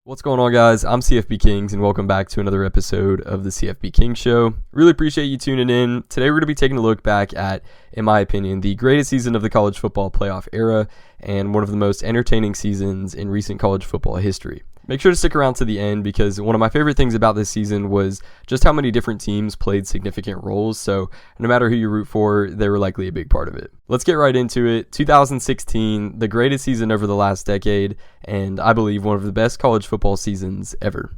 What's going on, guys? I'm CFB Kings, and welcome back to another episode of the CFBKings Show. Really appreciate you tuning in. Today we're going to be taking a look back at, in my opinion, the greatest season of the college football playoff era and one of the most entertaining seasons in recent college football history. Make sure to stick around to the end because one of my favorite things about this season was just how many different teams played significant roles, so no matter who you root for, they were likely a big part of it. Let's get right into it. 2016, the greatest season over the last decade, and I believe one of the best college football seasons ever.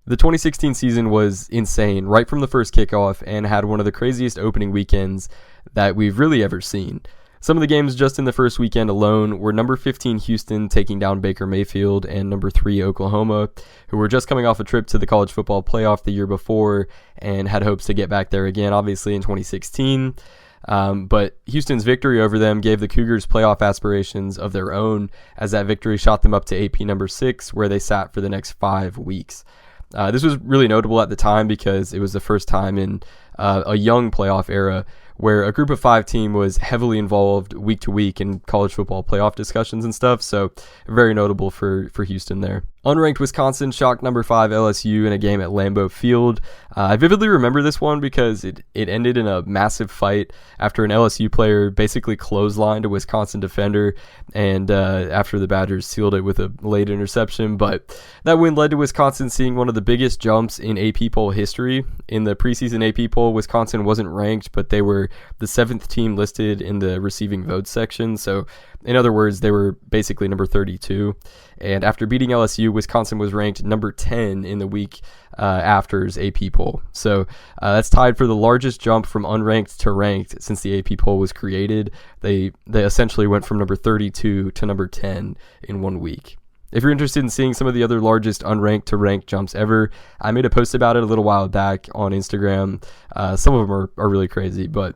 The 2016 season was insane right from the first kickoff and had one of the craziest opening weekends that we've really ever seen. Some of the games just in the first weekend alone were number 15 Houston taking down Baker Mayfield and number 3 Oklahoma, who were just coming off a trip to the college football playoff the year before and had hopes to get back there again, obviously in 2016. But Houston's victory over them gave the Cougars playoff aspirations of their own, as that victory shot them up to AP number 6, where they sat for the next 5 weeks. This was really notable at the time because it was the first time in a young playoff era where a group of 5 team was heavily involved week to week in college football playoff discussions and stuff, so very notable for Houston there. Unranked Wisconsin shocked number 5 LSU in a game at Lambeau Field. I vividly remember this one because it ended in a massive fight after an LSU player basically clotheslined a Wisconsin defender, and after the Badgers sealed it with a late interception. But that win led to Wisconsin seeing one of the biggest jumps in AP poll history. In the preseason AP poll, Wisconsin wasn't ranked, but they were the 7th team listed in the receiving votes section. So in other words, they were basically number 32. And after beating LSU, Wisconsin was ranked number 10 in the week after's AP poll. So that's tied for the largest jump from unranked to ranked since the AP poll was created. They essentially went from number 32 to number 10 in 1 week. If you're interested in seeing some of the other largest unranked to ranked jumps ever, I made a post about it a little while back on Instagram. Some of them are really crazy, but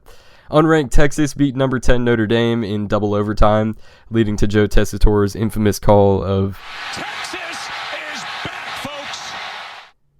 unranked Texas beat number 10 Notre Dame in double overtime, leading to Joe Tessitore's infamous call of "Texas is back, folks."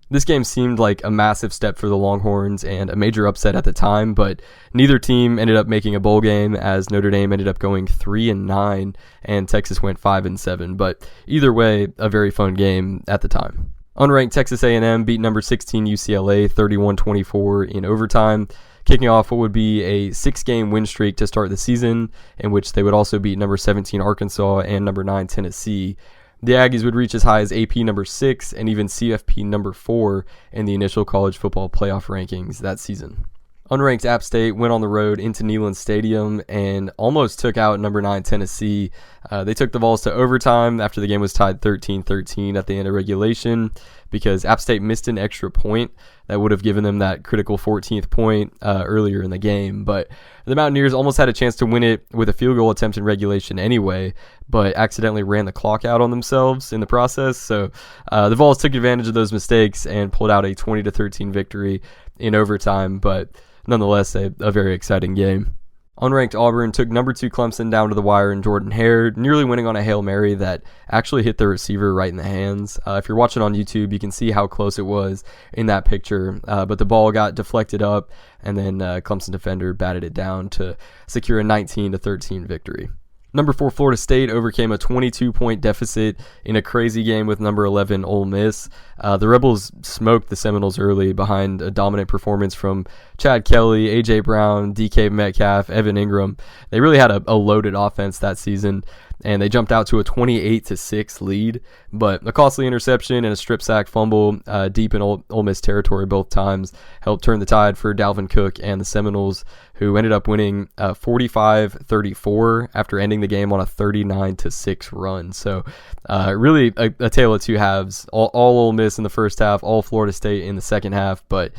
This game seemed like a massive step for the Longhorns and a major upset at the time, but neither team ended up making a bowl game, as Notre Dame ended up going 3-9 and Texas went 5-7. But either way, a very fun game at the time. Unranked Texas A&M beat number 16 UCLA 31-24 in overtime, kicking off what would be a 6-game win streak to start the season, in which they would also beat number 17 Arkansas and number 9 Tennessee. The Aggies would reach as high as AP number 6 and even CFP number 4 in the initial college football playoff rankings that season. Unranked App State went on the road into Neyland Stadium and almost took out number 9 Tennessee. They took the Vols to overtime after the game was tied 13-13 at the end of regulation because App State missed an extra point that would have given them that critical 14th point earlier in the game. But the Mountaineers almost had a chance to win it with a field goal attempt in regulation anyway, but accidentally ran the clock out on themselves in the process. So the Vols took advantage of those mistakes and pulled out a 20-13 victory in overtime, but nonetheless a very exciting game. Unranked Auburn took number 2 Clemson down to the wire in Jordan Hare, nearly winning on a Hail Mary that actually hit the receiver right in the hands. If you're watching on YouTube, you can see how close it was in that picture, but the ball got deflected up, and then Clemson defender batted it down to secure a 19-13 victory. Number 4 Florida State overcame a 22-point deficit in a crazy game with number 11 Ole Miss. The Rebels smoked the Seminoles early behind a dominant performance from Chad Kelly, A.J. Brown, DK Metcalf, Evan Ingram. They really had a loaded offense that season, and they jumped out to a 28-6 lead. But a costly interception and a strip sack fumble deep in Ole Miss territory both times helped turn the tide for Dalvin Cook and the Seminoles, who ended up winning 45-34 after ending the game on a 39-6 run. So really a tale of two halves. All Ole Miss in the first half, all Florida State in the second half, but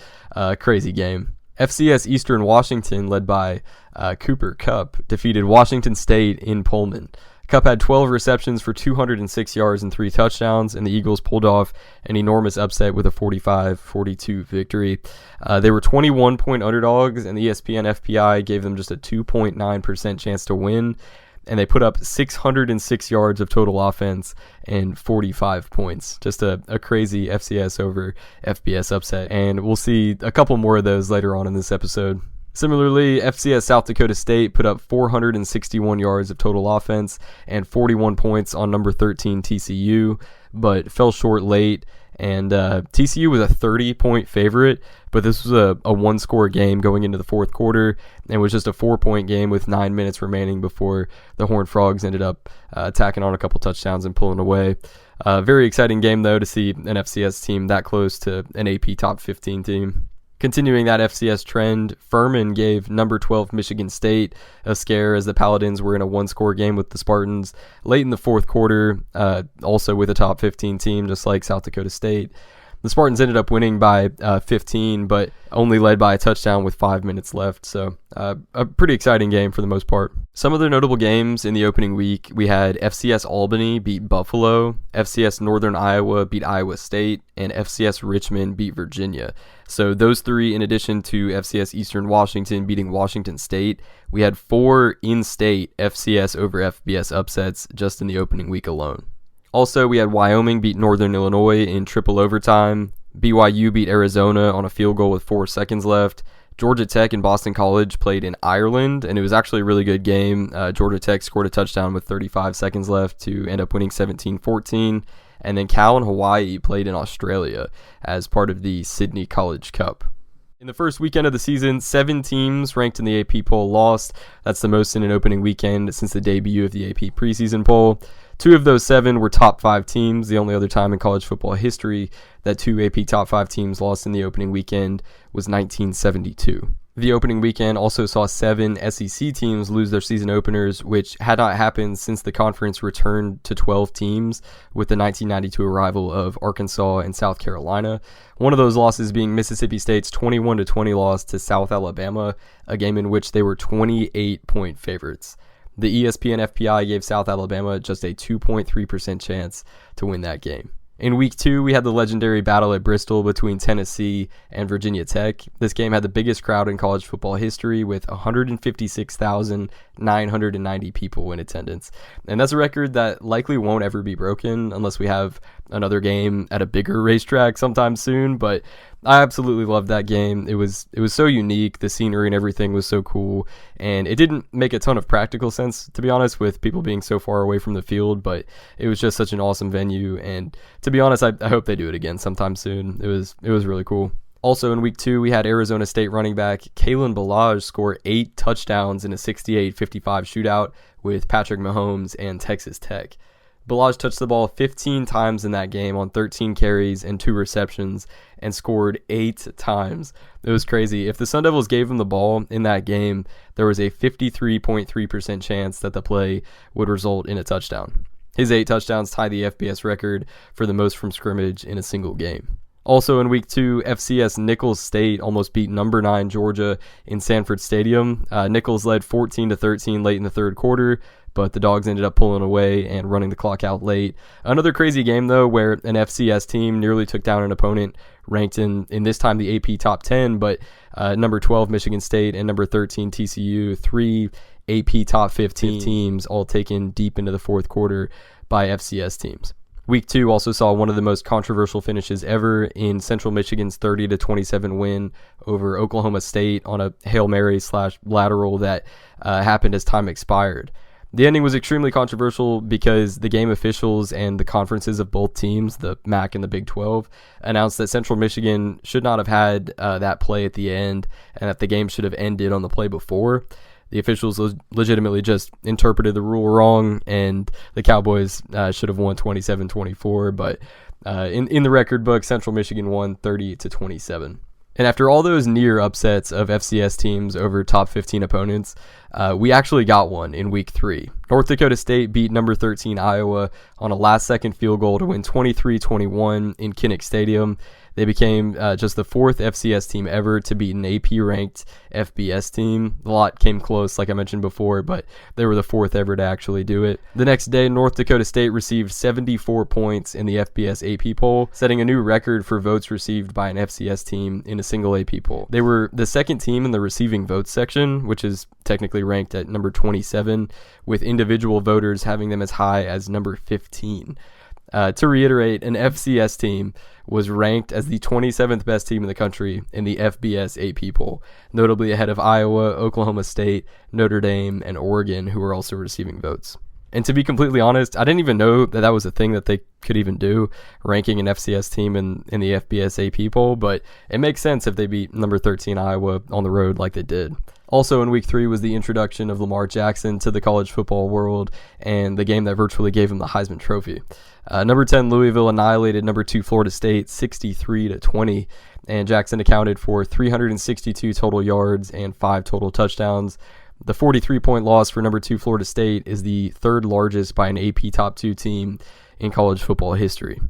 crazy game. FCS Eastern Washington, led by Cooper Kupp, defeated Washington State in Pullman. Kupp had 12 receptions for 206 yards and 3 touchdowns, and the Eagles pulled off an enormous upset with a 45-42 victory. They were 21-point underdogs, and the ESPN FPI gave them just a 2.9% chance to win, and they put up 606 yards of total offense and 45 points. Just a crazy FCS over FBS upset, and we'll see a couple more of those later on in this episode. Similarly, FCS South Dakota State put up 461 yards of total offense and 41 points on number 13 TCU, but fell short late. And TCU was a 30-point favorite, but this was a one-score game going into the fourth quarter, and was just a 4-point game with 9 minutes remaining before the Horned Frogs ended up tacking on a couple touchdowns and pulling away. Very exciting game, though, to see an FCS team that close to an AP top 15 team. Continuing that FCS trend, Furman gave number 12 Michigan State a scare as the Paladins were in a one-score game with the Spartans late in the fourth quarter, also with a top 15 team, just like South Dakota State. The Spartans ended up winning by 15, but only led by a touchdown with 5 minutes left, so a pretty exciting game for the most part. Some other notable games in the opening week, we had FCS Albany beat Buffalo, FCS Northern Iowa beat Iowa State, and FCS Richmond beat Virginia. So those three, in addition to FCS Eastern Washington beating Washington State, we had 4 in-state FCS over FBS upsets just in the opening week alone. Also, we had Wyoming beat Northern Illinois in triple overtime. BYU beat Arizona on a field goal with 4 seconds left. Georgia Tech and Boston College played in Ireland, and it was actually a really good game. Georgia Tech scored a touchdown with 35 seconds left to end up winning 17-14. And then Cal and Hawaii played in Australia as part of the Sydney College Cup. In the first weekend of the season, 7 teams ranked in the AP poll lost. That's the most in an opening weekend since the debut of the AP preseason poll. 2 of those 7 were top 5 teams. The only other time in college football history that 2 AP top 5 teams lost in the opening weekend was 1972. The opening weekend also saw 7 SEC teams lose their season openers, which had not happened since the conference returned to 12 teams with the 1992 arrival of Arkansas and South Carolina. One of those losses being Mississippi State's 21-20 loss to South Alabama, a game in which they were 28-point favorites. The ESPN FPI gave South Alabama just a 2.3% chance to win that game. In week 2, we had the legendary battle at Bristol between Tennessee and Virginia Tech. This game had the biggest crowd in college football history with 156,990 people in attendance. And that's a record that likely won't ever be broken unless we have another game at a bigger racetrack sometime soon, but I absolutely loved that game. It was so unique. The scenery and everything was so cool, and it didn't make a ton of practical sense, to be honest, with people being so far away from the field, but it was just such an awesome venue, and to be honest, I hope they do it again sometime soon. It was really cool. Also in week 2, we had Arizona State running back Kalen Ballage score 8 touchdowns in a 68-55 shootout with Patrick Mahomes and Texas Tech. Ballage touched the ball 15 times in that game on 13 carries and 2 receptions and scored 8 times. It was crazy. If the Sun Devils gave him the ball in that game, there was a 53.3% chance that the play would result in a touchdown. His 8 touchdowns tie the FBS record for the most from scrimmage in a single game. Also in week 2, FCS Nicholls State almost beat number 9 Georgia in Sanford Stadium. Nicholls led 14-13 late in the third quarter, but the Dogs ended up pulling away and running the clock out late. Another crazy game, though, where an FCS team nearly took down an opponent ranked in this time the AP top 10, but number 12 Michigan State and number 13 TCU, 3 AP top 15 teams all taken deep into the fourth quarter by FCS teams. Week 2 also saw one of the most controversial finishes ever in Central Michigan's 30-27 win over Oklahoma State on a Hail Mary / lateral that happened as time expired. The ending was extremely controversial because the game officials and the conferences of both teams, the MAC and the Big 12, announced that Central Michigan should not have had that play at the end and that the game should have ended on the play before. The officials legitimately just interpreted the rule wrong, and the Cowboys should have won 27-24, but in the record book, Central Michigan won 30-27. And after all those near upsets of FCS teams over top 15 opponents, we actually got one in week 3. North Dakota State beat number 13 Iowa on a last-second field goal to win 23-21 in Kinnick Stadium. They became just the 4th FCS team ever to beat an AP-ranked FBS team. A lot came close, like I mentioned before, but they were the 4th ever to actually do it. The next day, North Dakota State received 74 points in the FBS AP poll, setting a new record for votes received by an FCS team in a single AP poll. They were the 2nd team in the receiving votes section, which is technically ranked at number 27, with individual voters having them as high as number 15. To reiterate, an FCS team was ranked as the 27th best team in the country in the FBS AP poll, notably ahead of Iowa, Oklahoma State, Notre Dame, and Oregon, who were also receiving votes. And to be completely honest, I didn't even know that was a thing that they could even do, ranking an FCS team in the FBS AP poll, but it makes sense if they beat number 13 Iowa on the road like they did. Also in week 3 was the introduction of Lamar Jackson to the college football world and the game that virtually gave him the Heisman Trophy. Number 10 Louisville annihilated number 2 Florida State 63-20, and Jackson accounted for 362 total yards and 5 total touchdowns. The 43-point loss for number 2 Florida State is the third largest by an AP top 2 team in college football history.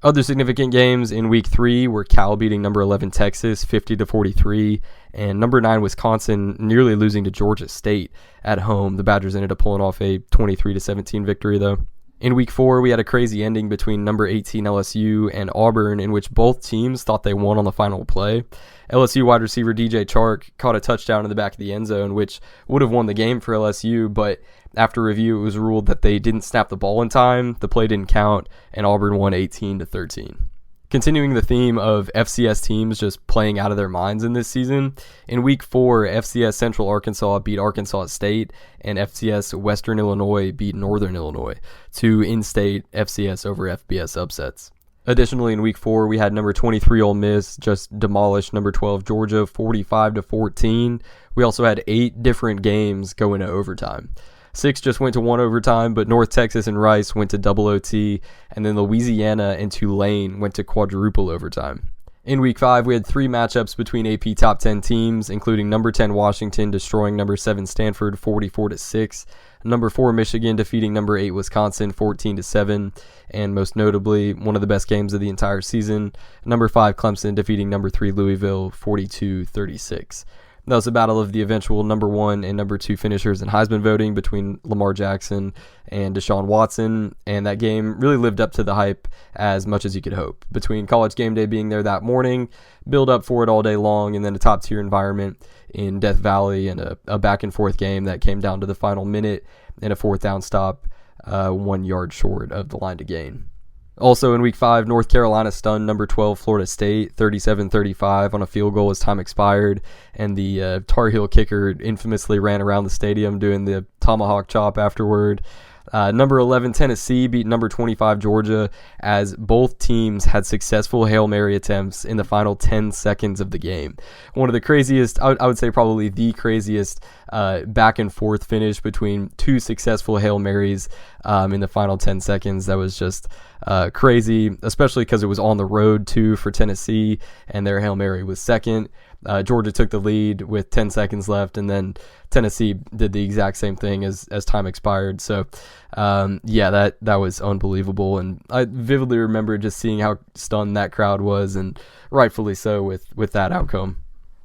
Other significant games in week 3 were Cal beating number 11 Texas 50-43, and number 9 Wisconsin nearly losing to Georgia State at home. The Badgers ended up pulling off a 23-17 victory though. In week 4, we had a crazy ending between number 18 LSU and Auburn, in which both teams thought they won on the final play. LSU wide receiver DJ Chark caught a touchdown in the back of the end zone, which would have won the game for LSU, but after review, it was ruled that they didn't snap the ball in time, the play didn't count, and Auburn won 18-13. Continuing the theme of FCS teams just playing out of their minds in this season, in week 4, FCS Central Arkansas beat Arkansas State, and FCS Western Illinois beat Northern Illinois, 2 in-state FCS over FBS upsets. Additionally, in week 4, we had number 23 Ole Miss just demolish number 12 Georgia 45-14. We also had 8 different games go into overtime. 6 just went to 1 overtime, but North Texas and Rice went to double OT, and then Louisiana and Tulane went to quadruple overtime. In week 5, we had 3 matchups between AP top 10 teams, including number 10 Washington destroying number 7 Stanford 44-6, number 4 Michigan defeating number 8 Wisconsin 14-7, and most notably, one of the best games of the entire season, number 5 Clemson defeating number 3 Louisville 42-36. That was a battle of the eventual number 1 and number 2 finishers in Heisman voting between Lamar Jackson and Deshaun Watson, and that game really lived up to the hype as much as you could hope. Between College Game Day being there that morning, build up for it all day long, and then a top-tier environment in Death Valley and a back-and-forth game that came down to the final minute and a 4th down stop 1 yard short of the line to gain. Also in week 5, North Carolina stunned number 12 Florida State 37-35 on a field goal as time expired, and the Tar Heel kicker infamously ran around the stadium doing the tomahawk chop afterward. Number 11 Tennessee beat number 25 Georgia as both teams had successful Hail Mary attempts in the final 10 seconds of the game. One of the craziest, I would say probably the craziest back and forth finish between 2 successful Hail Marys in the final 10 seconds. That was just crazy, especially because it was on the road too for Tennessee, and their Hail Mary was second. Georgia took the lead with 10 seconds left, and then Tennessee did the exact same thing as time expired. So, that was unbelievable, and I vividly remember just seeing how stunned that crowd was, and rightfully so with that outcome.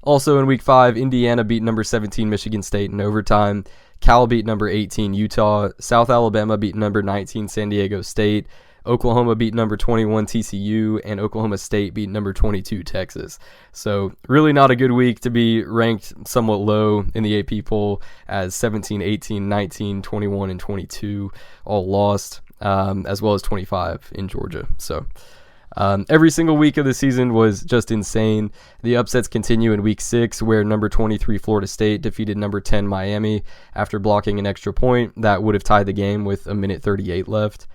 Also in week 5, Indiana beat number 17 Michigan State in overtime. Cal beat number 18 Utah. South Alabama beat number 19 San Diego State. Oklahoma beat number 21 TCU, and Oklahoma State beat number 22 Texas. So really not a good week to be ranked somewhat low in the AP poll, as 17, 18, 19, 21, and 22 all lost, as well as 25 in Georgia. So every single week of the season was just insane. The upsets continue in week 6, where number 23 Florida State defeated number 10 Miami after blocking an extra point that would have tied the game with 1:38 left.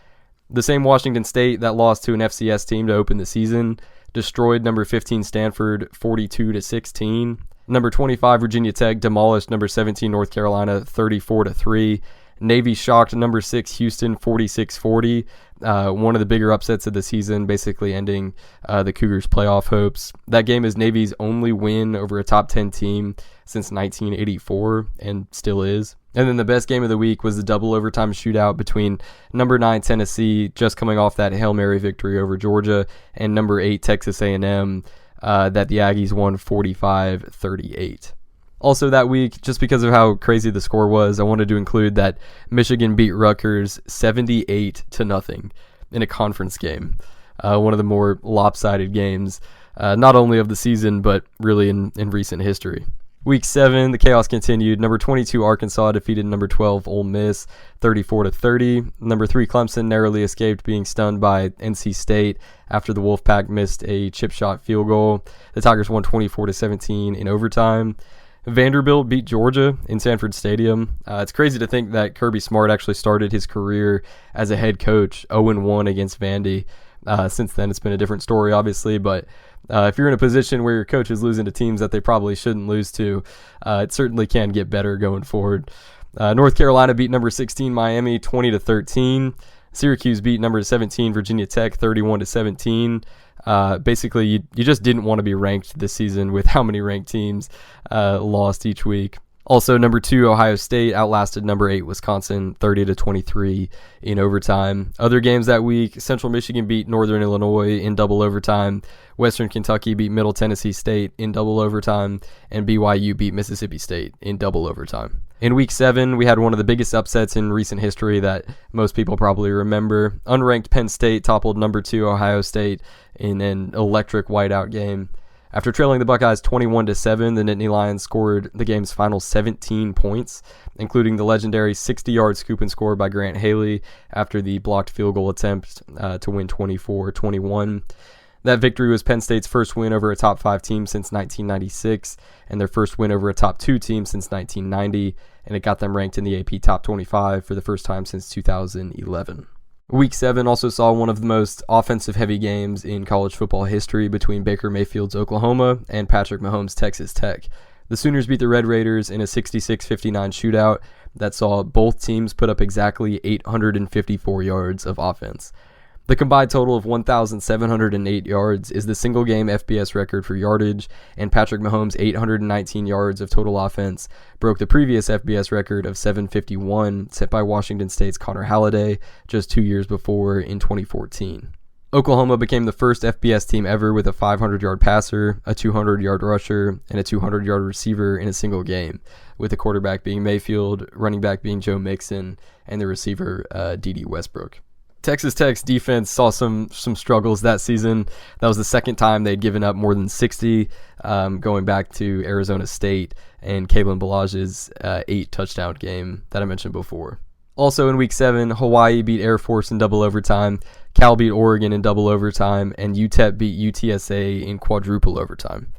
The same Washington State that lost to an FCS team to open the season destroyed number 15 Stanford 42-16. Number 25 Virginia Tech demolished number 17 North Carolina 34-3. Navy shocked number 6 Houston 46-40. One of the bigger upsets of the season, basically ending the Cougars' playoff hopes. That game is Navy's only win over a top 10 team since 1984, and still is. And then the best game of the week was the double overtime shootout between number 9 Tennessee, just coming off that Hail Mary victory over Georgia, and number 8 Texas A&M, that the Aggies won 45-38. Also that week, just because of how crazy the score was, I wanted to include that Michigan beat Rutgers 78-0 in a conference game. One of the more lopsided games, not only of the season, but really in recent history. Week 7, the chaos continued. Number 22 Arkansas defeated number 12 Ole Miss 34-30. Number 3 Clemson narrowly escaped being stunned by NC State after the Wolfpack missed a chip shot field goal. The Tigers won 24-17 in overtime. Vanderbilt beat Georgia in Sanford Stadium. It's crazy to think that Kirby Smart actually started his career as a head coach 0-1 against Vandy. Since then, it's been a different story, obviously, but if you're in a position where your coach is losing to teams that they probably shouldn't lose to, it certainly can get better going forward. North Carolina beat number 16 Miami 20-13. Syracuse beat number 17 Virginia Tech 31-17. Basically, you just didn't want to be ranked this season with how many ranked teams lost each week. Also, number 2 Ohio State outlasted number 8 Wisconsin 30-23 in overtime. Other games that week: Central Michigan beat Northern Illinois in double overtime. Western Kentucky beat Middle Tennessee State in double overtime, and BYU beat Mississippi State in double overtime. In Week 7, we had one of the biggest upsets in recent history that most people probably remember. Unranked Penn State toppled number 2 Ohio State in an electric whiteout game. After trailing the Buckeyes 21-7, the Nittany Lions scored the game's final 17 points, including the legendary 60-yard scoop and score by Grant Haley after the blocked field goal attempt to win 24-21. That victory was Penn State's first win over a top 5 team since 1996, and their first win over a top 2 team since 1990, and it got them ranked in the AP Top 25 for the first time since 2011. Week 7 also saw one of the most offensive-heavy games in college football history between Baker Mayfield's Oklahoma and Patrick Mahomes' Texas Tech. The Sooners beat the Red Raiders in a 66-59 shootout that saw both teams put up exactly 854 yards of offense. The combined total of 1,708 yards is the single-game FBS record for yardage, and Patrick Mahomes' 819 yards of total offense broke the previous FBS record of 751 set by Washington State's Connor Halliday just 2 years before in 2014. Oklahoma became the first FBS team ever with a 500-yard passer, a 200-yard rusher, and a 200-yard receiver in a single game, with the quarterback being Mayfield, running back being Joe Mixon, and the receiver D.D. Westbrook. Texas Tech's defense saw some struggles that season. That was the second time they'd given up more than 60, going back to Arizona State and Kalen Ballage's 8-touchdown game that I mentioned before. Also in Week 7, Hawaii beat Air Force in double overtime, Cal beat Oregon in double overtime, and UTEP beat UTSA in quadruple overtime.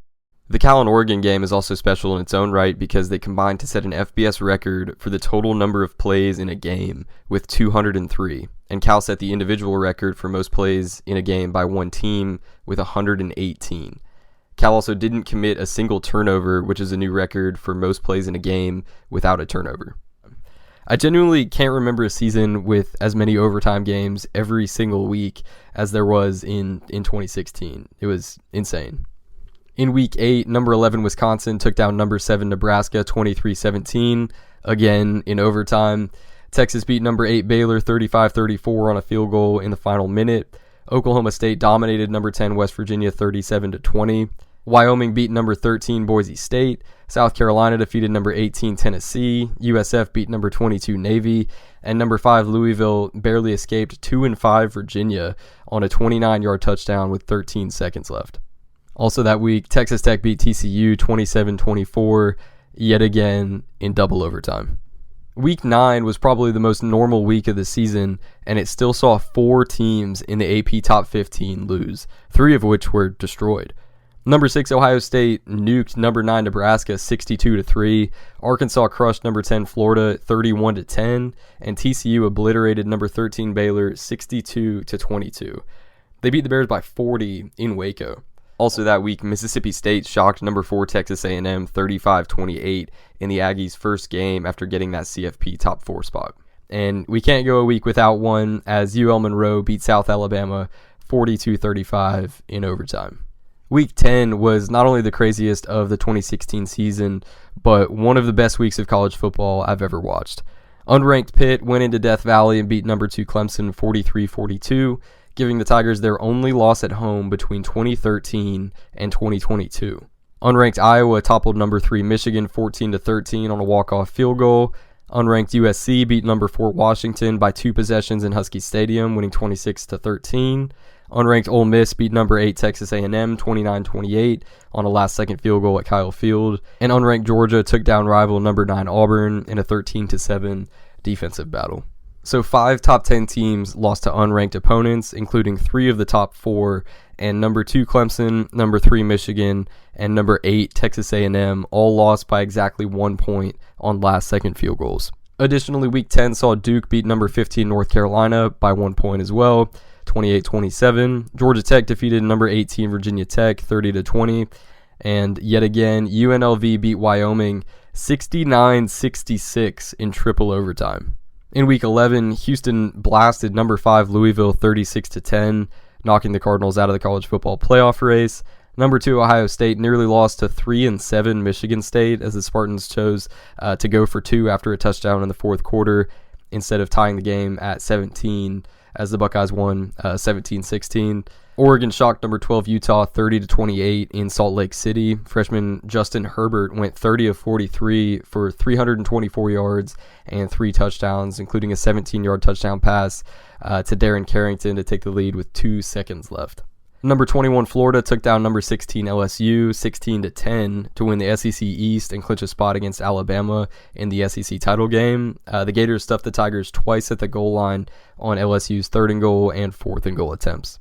The Cal and Oregon game is also special in its own right because they combined to set an FBS record for the total number of plays in a game with 203, and Cal set the individual record for most plays in a game by one team with 118. Cal also didn't commit a single turnover, which is a new record for most plays in a game without a turnover. I genuinely can't remember a season with as many overtime games every single week as there was in 2016. It was insane. In Week 8, number 11 Wisconsin took down number 7 Nebraska 23-17, again in overtime. Texas beat number 8 Baylor 35-34 on a field goal in the final minute. Oklahoma State dominated number 10 West Virginia 37-20. Wyoming beat number 13 Boise State. South Carolina defeated number 18 Tennessee. USF beat number 22 Navy. And number 5 Louisville barely escaped 2-5 Virginia on a 29-yard touchdown with 13 seconds left. Also that week, Texas Tech beat TCU 27-24, yet again in double overtime. Week 9 was probably the most normal week of the season, and it still saw 4 teams in the AP Top 15 lose, 3 of which were destroyed. Number 6 Ohio State nuked number 9 Nebraska 62-3, Arkansas crushed number 10 Florida 31-10, and TCU obliterated number 13 Baylor 62-22. They beat the Bears by 40 in Waco. Also that week, Mississippi State shocked number 4 Texas A&M 35-28 in the Aggies' first game after getting that CFP top 4 spot. And we can't go a week without one as UL Monroe beat South Alabama 42-35 in overtime. Week 10 was not only the craziest of the 2016 season, but one of the best weeks of college football I've ever watched. Unranked Pitt went into Death Valley and beat number 2 Clemson 43-42, giving the Tigers their only loss at home between 2013 and 2022. Unranked Iowa toppled number 3 Michigan 14-13 on a walk-off field goal. Unranked USC beat number 4 Washington by 2 possessions in Husky Stadium, winning 26-13. Unranked Ole Miss beat number 8 Texas A&M 29-28 on a last-second field goal at Kyle Field. And unranked Georgia took down rival number 9 Auburn in a 13-7 defensive battle. So 5 top 10 teams lost to unranked opponents, including 3 of the top 4, and number 2 Clemson, number 3 Michigan, and number 8 Texas A&M all lost by exactly 1 point on last-second field goals. Additionally, Week 10 saw Duke beat number 15 North Carolina by 1 point as well, 28-27. Georgia Tech defeated number 18 Virginia Tech 30-20. And yet again, UNLV beat Wyoming 69-66 in triple overtime. In Week 11, Houston blasted number 5 Louisville 36-10, knocking the Cardinals out of the college football playoff race. Number 2 Ohio State nearly lost to 3-7 Michigan State as the Spartans chose to go for 2 after a touchdown in the fourth quarter instead of tying the game at 17 as the Buckeyes won 17-16. Oregon shocked number 12 Utah 30-28 in Salt Lake City. Freshman Justin Herbert went 30 of 43 for 324 yards and 3 touchdowns, including a 17-yard touchdown pass to Darren Carrington to take the lead with 2 seconds left. Number 21 Florida took down number 16 LSU 16-10 to win the SEC East and clinch a spot against Alabama in the SEC title game. The Gators stuffed the Tigers twice at the goal line on LSU's 3rd and goal and 4th and goal attempts.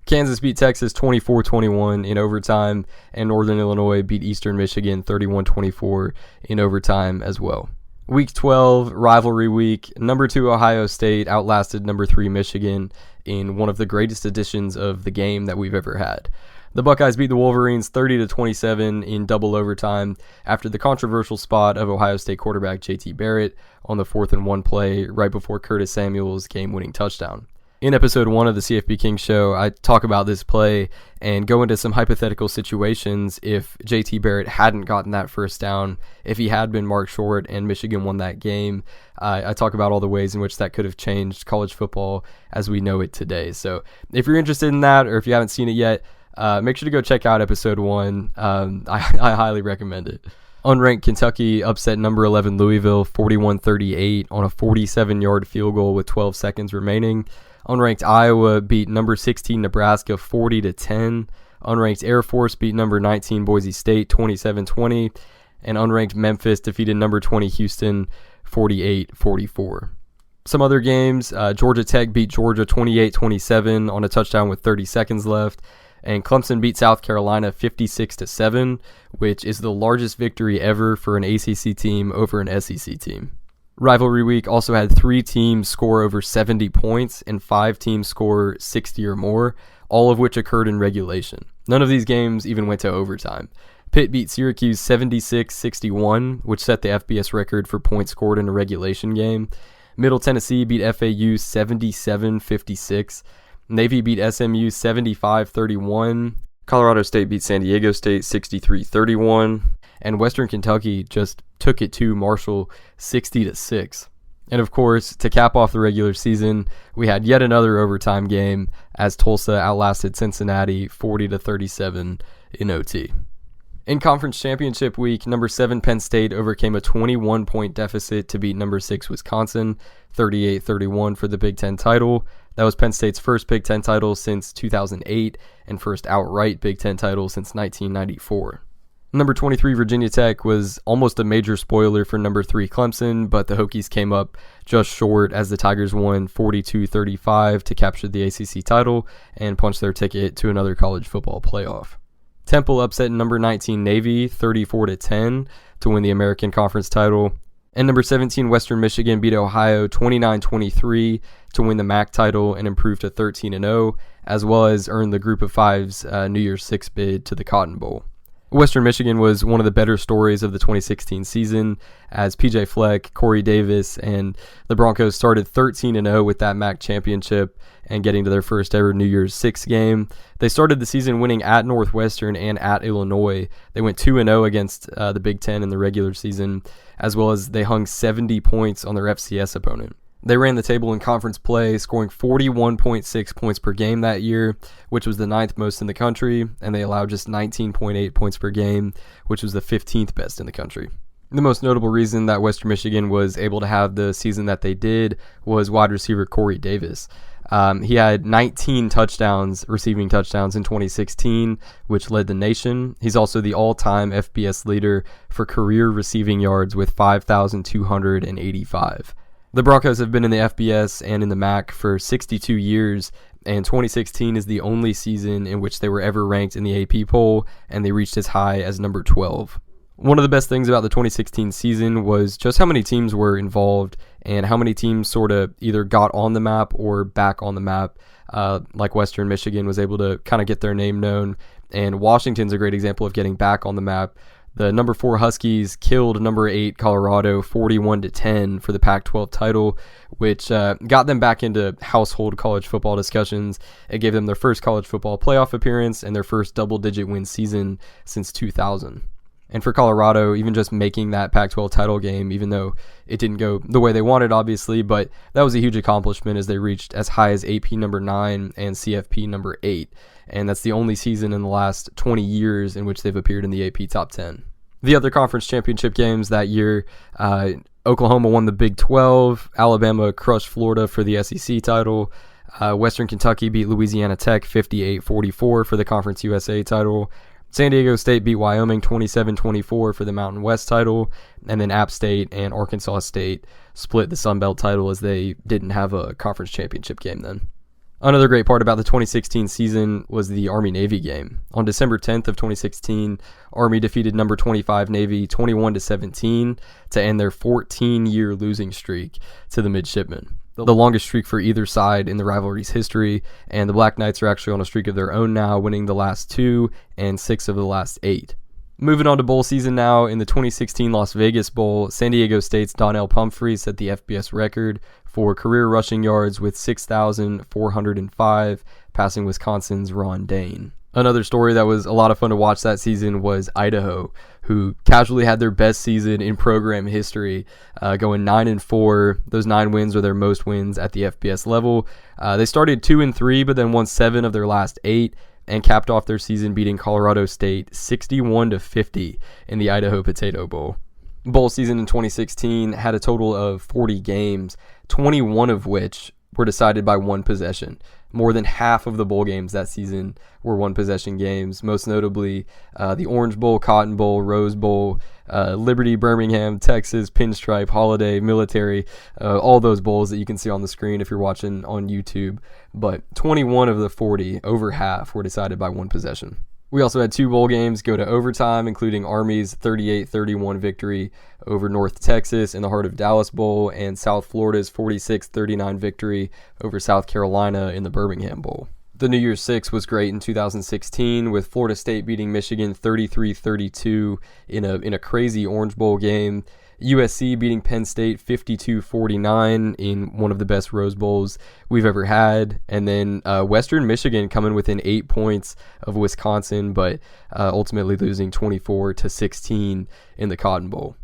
Kansas beat Texas 24-21 in overtime, and Northern Illinois beat Eastern Michigan 31-24 in overtime as well. Week 12, rivalry week, number 2 Ohio State outlasted number 3 Michigan in one of the greatest editions of the game that we've ever had. The Buckeyes beat the Wolverines 30-27 in double overtime after the controversial spot of Ohio State quarterback JT Barrett on the 4th and 1 play right before Curtis Samuel's game-winning touchdown. In episode 1 of the CFBKings Show, I talk about this play and go into some hypothetical situations if JT Barrett hadn't gotten that first down, if he had been marked short and Michigan won that game. I talk about all the ways in which that could have changed college football as we know it today. So if you're interested in that, or if you haven't seen it yet, make sure to go check out episode 1. I highly recommend it. Unranked Kentucky upset number 11 Louisville 41-38 on a 47-yard field goal with 12 seconds remaining. Unranked Iowa beat number 16 Nebraska 40-10. Unranked Air Force beat number 19 Boise State 27-20. And unranked Memphis defeated number 20 Houston 48-44. Some other games, Georgia Tech beat Georgia 28-27 on a touchdown with 30 seconds left. And Clemson beat South Carolina 56-7, which is the largest victory ever for an ACC team over an SEC team. Rivalry week also had 3 teams score over 70 points and 5 teams score 60 or more, all of which occurred in regulation. None of these games even went to overtime. Pitt beat Syracuse 76-61, which set the FBS record for points scored in a regulation game. Middle Tennessee beat FAU 77-56. Navy beat SMU 75-31. Colorado State beat San Diego State 63-31. And Western Kentucky just took it to Marshall 60-6. And of course, to cap off the regular season, we had yet another overtime game as Tulsa outlasted Cincinnati 40-37 in OT. In Conference Championship Week, number 7 Penn State overcame a 21-point deficit to beat number 6 Wisconsin 38-31 for the Big Ten title. That was Penn State's first Big Ten title since 2008 and first outright Big Ten title since 1994. Number 23 Virginia Tech was almost a major spoiler for number 3 Clemson, but the Hokies came up just short as the Tigers won 42-35 to capture the ACC title and punch their ticket to another college football playoff. Temple upset number 19 Navy 34-10 to win the American Conference title. And number 17 Western Michigan beat Ohio 29-23 to win the MAC title and improve to 13-0, as well as earn the Group of Five's New Year's Six bid to the Cotton Bowl. Western Michigan was one of the better stories of the 2016 season as PJ Fleck, Corey Davis, and the Broncos started 13-0 with that MAC championship and getting to their first ever New Year's Six game. They started the season winning at Northwestern and at Illinois. They went 2-0 against the Big Ten in the regular season, as well as they hung 70 points on their FCS opponent. They ran the table in conference play, scoring 41.6 points per game that year, which was the 9th most in the country, and they allowed just 19.8 points per game, which was the 15th best in the country. The most notable reason that Western Michigan was able to have the season that they did was wide receiver Corey Davis. He had 19 receiving touchdowns in 2016, which led the nation. He's also the all-time FBS leader for career receiving yards with 5,285. The Broncos have been in the FBS and in the MAC for 62 years, and 2016 is the only season in which they were ever ranked in the AP poll, and they reached as high as number 12. One of the best things about the 2016 season was just how many teams were involved and how many teams sort of either got on the map or back on the map. Like Western Michigan was able to kind of get their name known, and Washington's a great example of getting back on the map. The number 4 Huskies killed number 8 Colorado 41-10 for the Pac-12 title, which got them back into household college football discussions. It gave them their first college football playoff appearance and their first double-digit win season since 2000. And for Colorado, even just making that Pac-12 title game, even though it didn't go the way they wanted, obviously, but that was a huge accomplishment as they reached as high as AP number 9 and CFP number 8. And that's the only season in the last 20 years in which they've appeared in the AP top 10. The other conference championship games that year, Oklahoma won the Big 12, Alabama crushed Florida for the SEC title, Western Kentucky beat Louisiana Tech 58-44 for the Conference USA title, San Diego State beat Wyoming 27-24 for the Mountain West title, and then App State and Arkansas State split the Sun Belt title as they didn't have a conference championship game then. Another great part about the 2016 season was the Army-Navy game. On December 10th of 2016, Army defeated number 25 Navy 21-17 to end their 14-year losing streak to the midshipmen. The longest streak for either side in the rivalry's history, and the Black Knights are actually on a streak of their own now, winning the last 2 and 6 of the last 8. Moving on to bowl season now, in the 2016 Las Vegas Bowl, San Diego State's Donnell Pumphrey set the FBS record for career rushing yards with 6,405, passing Wisconsin's Ron Dane. Another story that was a lot of fun to watch that season was Idaho, who casually had their best season in program history, going 9-4. Those 9 wins are their most wins at the FBS level. They started 2-3, but then won 7 of their last 8, and capped off their season beating Colorado State 61-50 in the Idaho Potato Bowl. Bowl season in 2016 had a total of 40 games, 21 of which were decided by one possession. More than half of the bowl games that season were one-possession games, most notably the Orange Bowl, Cotton Bowl, Rose Bowl, Liberty, Birmingham, Texas, Pinstripe, Holiday, Military, all those bowls that you can see on the screen if you're watching on YouTube. But 21 of the 40, over half, were decided by one possession. We also had 2 bowl games go to overtime, including Army's 38-31 victory over North Texas in the Heart of Dallas Bowl and South Florida's 46-39 victory over South Carolina in the Birmingham Bowl. The New Year's Six was great in 2016 with Florida State beating Michigan 33-32 in a crazy Orange Bowl game. USC beating Penn State 52-49 in one of the best Rose Bowls we've ever had. And then Western Michigan coming within 8 points of Wisconsin, but ultimately losing 24-16 in the Cotton Bowl.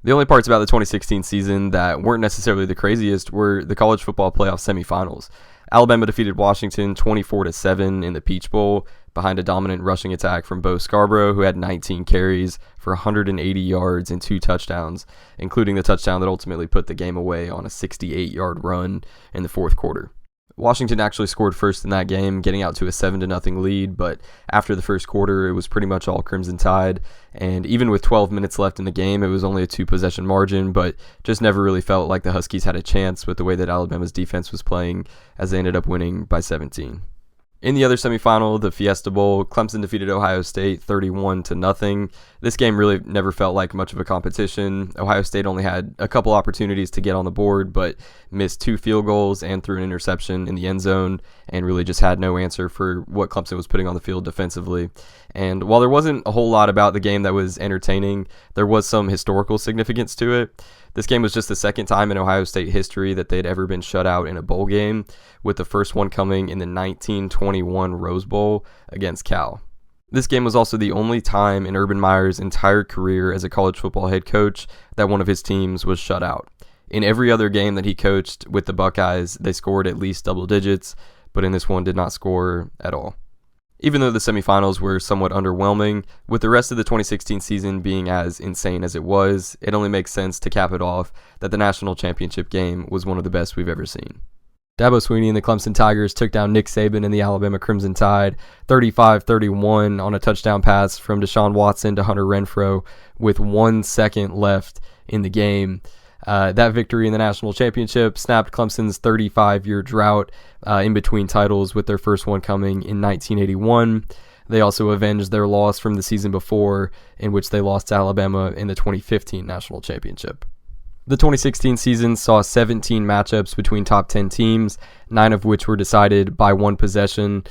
The only parts about the 2016 season that weren't necessarily the craziest were the college football playoff semifinals. Alabama defeated Washington 24-7 in the Peach Bowl behind a dominant rushing attack from Bo Scarborough, who had 19 carries for 180 yards and 2 touchdowns, including the touchdown that ultimately put the game away on a 68-yard run in the fourth quarter. Washington actually scored first in that game, getting out to a 7-0 lead, but after the first quarter, it was pretty much all Crimson Tide, and even with 12 minutes left in the game, it was only a 2-possession margin, but just never really felt like the Huskies had a chance with the way that Alabama's defense was playing, as they ended up winning by 17. In the other semifinal, the Fiesta Bowl, Clemson defeated Ohio State 31-0. This game really never felt like much of a competition. Ohio State only had a couple opportunities to get on the board, but missed 2 field goals and threw an interception in the end zone, and really just had no answer for what Clemson was putting on the field defensively. And while there wasn't a whole lot about the game that was entertaining, there was some historical significance to it. This game was just the second time in Ohio State history that they'd ever been shut out in a bowl game, with the first one coming in the 1921 Rose Bowl against Cal. This game was also the only time in Urban Meyer's entire career as a college football head coach that one of his teams was shut out. In every other game that he coached with the Buckeyes, they scored at least double digits, but in this one did not score at all. Even though the semifinals were somewhat underwhelming, with the rest of the 2016 season being as insane as it was, it only makes sense to cap it off that the national championship game was one of the best we've ever seen. Dabo Swinney and the Clemson Tigers took down Nick Saban and the Alabama Crimson Tide 35-31 on a touchdown pass from Deshaun Watson to Hunter Renfrow with 1 second left in the game. That victory in the national championship snapped Clemson's 35-year drought in between titles, with their first one coming in 1981. They also avenged their loss from the season before, in which they lost to Alabama in the 2015 national championship. The 2016 season saw 17 matchups between top 10 teams, 9 of which were decided by one possession,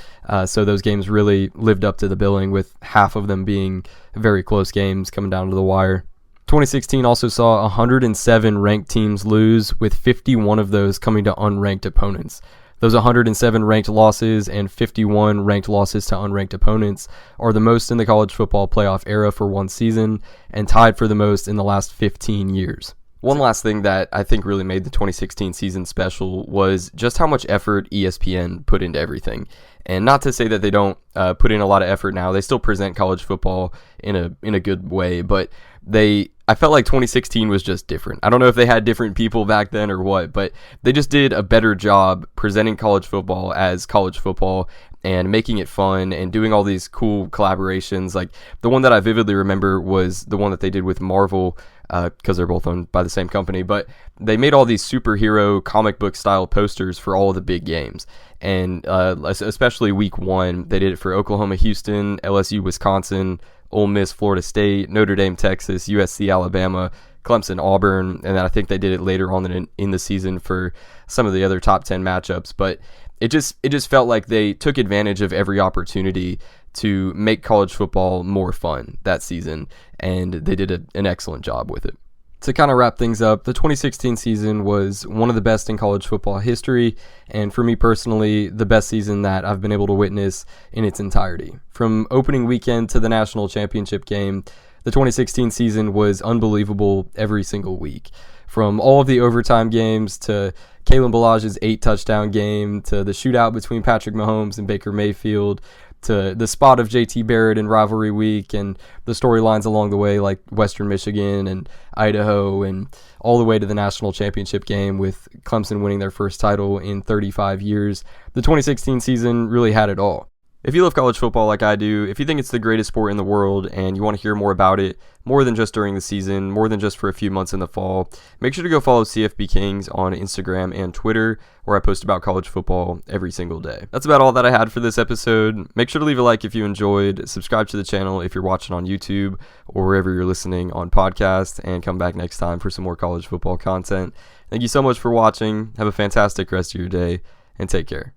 so those games really lived up to the billing, with half of them being very close games coming down to the wire. 2016 also saw 107 ranked teams lose, with 51 of those coming to unranked opponents. Those 107 ranked losses and 51 ranked losses to unranked opponents are the most in the college football playoff era for one season, and tied for the most in the last 15 years. One last thing that I think really made the 2016 season special was just how much effort ESPN put into everything. And not to say that they don't put in a lot of effort now. They still present college football in a good way, but I felt like 2016 was just different. I don't know if they had different people back then or what, but they just did a better job presenting college football as college football and making it fun and doing all these cool collaborations. Like the one that I vividly remember was the one that they did with Marvel, because they're both owned by the same company, but they made all these superhero comic book style posters for all of the big games. And especially week 1, they did it for Oklahoma, Houston, LSU, Wisconsin, Ole Miss, Florida State, Notre Dame, Texas, USC, Alabama, Clemson, Auburn, and then I think they did it later on in the season for some of the other top 10 matchups. But it just felt like they took advantage of every opportunity to make college football more fun that season, and they did an excellent job with it. To kind of wrap things up, the 2016 season was one of the best in college football history, and for me personally, the best season that I've been able to witness in its entirety. From opening weekend to the national championship game, the 2016 season was unbelievable every single week. From all of the overtime games to Kalen Ballage's 8-touchdown game to the shootout between Patrick Mahomes and Baker Mayfield, to the spot of JT Barrett in rivalry week and the storylines along the way like Western Michigan and Idaho, and all the way to the national championship game with Clemson winning their first title in 35 years. The 2016 season really had it all. If you love college football like I do, if you think it's the greatest sport in the world and you want to hear more about it, more than just during the season, more than just for a few months in the fall, make sure to go follow CFB Kings on Instagram and Twitter, where I post about college football every single day. That's about all that I had for this episode. Make sure to leave a like if you enjoyed, subscribe to the channel if you're watching on YouTube or wherever you're listening on podcast, and come back next time for some more college football content. Thank you so much for watching. Have a fantastic rest of your day, and take care.